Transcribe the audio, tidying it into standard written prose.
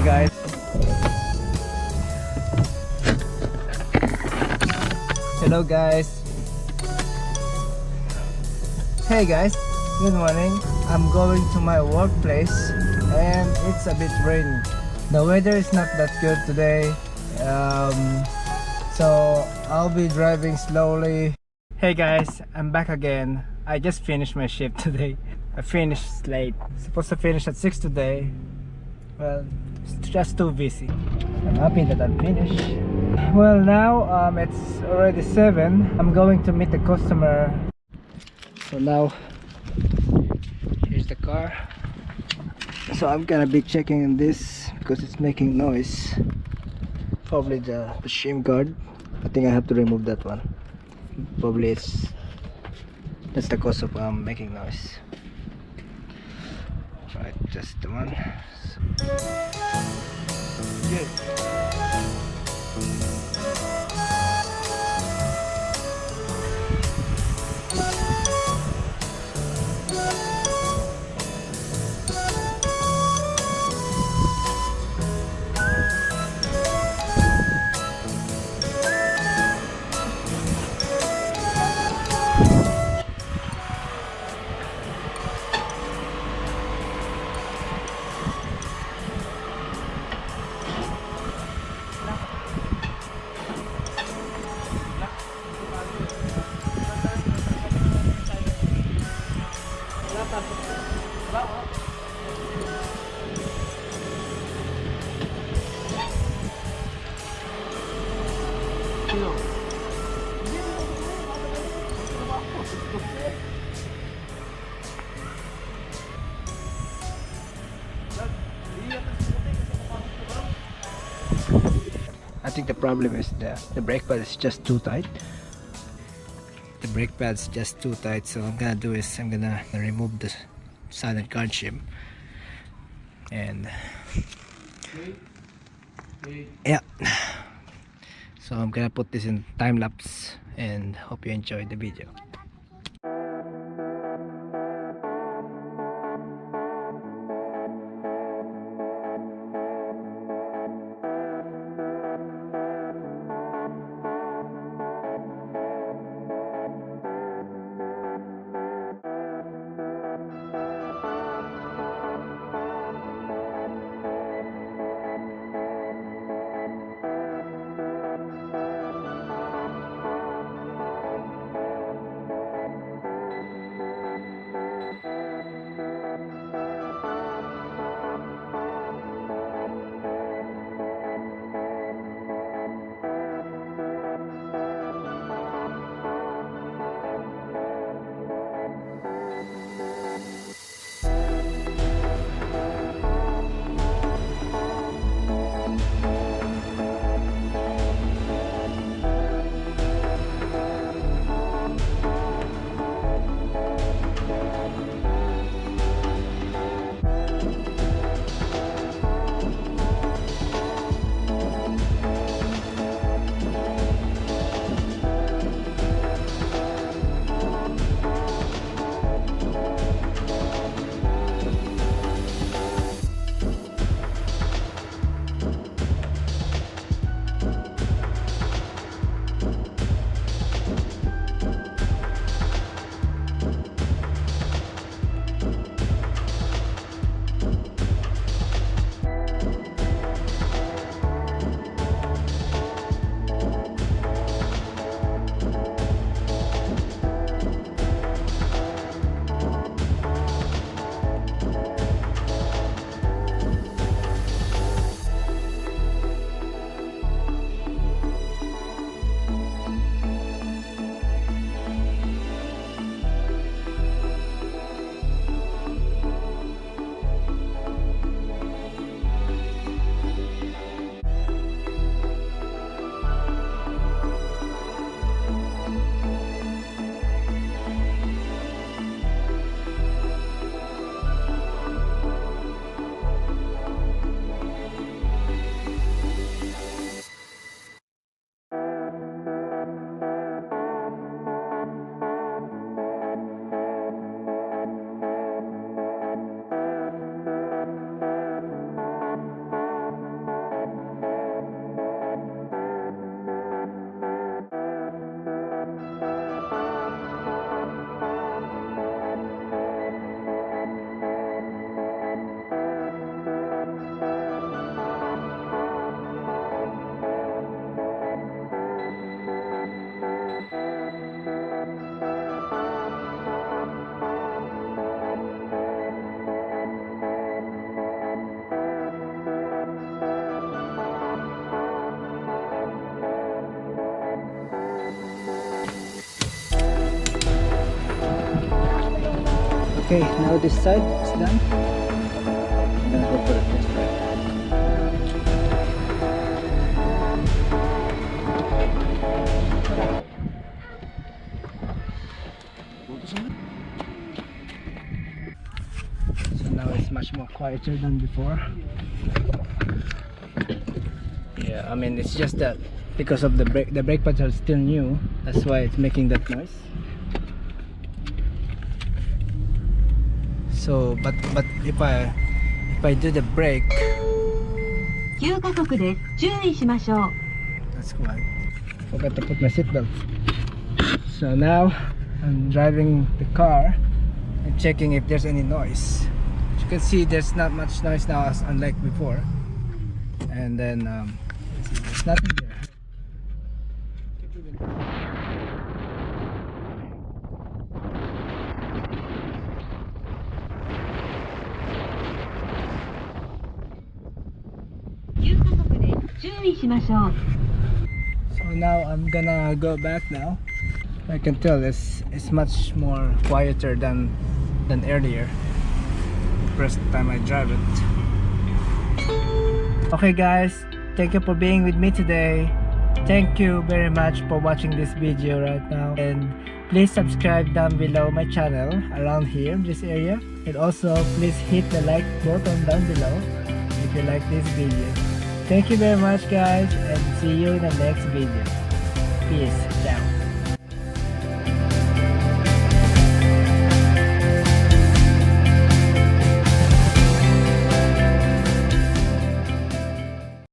guys. Hello guys. Hey guys, good morning. I'm going to my workplace and it's a bit rainy. The weather is not that good today, so I'll be driving slowly. Hey guys, I'm back again. I just finished my shift today. I finished late. Supposed to finish at 6 today. Well, it's just too busy. I'm happy that I'm finished. Well, now it's already 7. I'm going to meet the customer. So now here's the car. So I'm gonna be checking this because it's making noise. Probably the shim guard. I think I have to remove that one. Probably that's the cause of making noise. Right, just the one. Good. I think the problem is the brake pad is just too tight. The brake pad's just too tight, so I'm gonna do is I'm gonna remove the silent guard shim and yeah, so I'm gonna put this in time lapse and hope you enjoy the video. Okay, now this side is done. I'm gonna go for a test drive. So now it's much more quieter than before. Yeah, I mean, it's just that because of the brake pads are still new, that's why it's making that noise. So but if I do the brake, that's why I forgot to put my seatbelt. So now I'm driving the car and checking if there's any noise. As you can see, there's not much noise now as unlike before. And then there's nothing there. So now I'm gonna go back now. I can tell it's much more quieter than earlier. First time I drive it. Okay guys, thank you for being with me today. Thank you very much for watching this video right now, and please subscribe down below my channel around here, this area, and also please hit the like button down below if you like this video. Thank you very much guys, and see you in the next video. Peace. Ciao.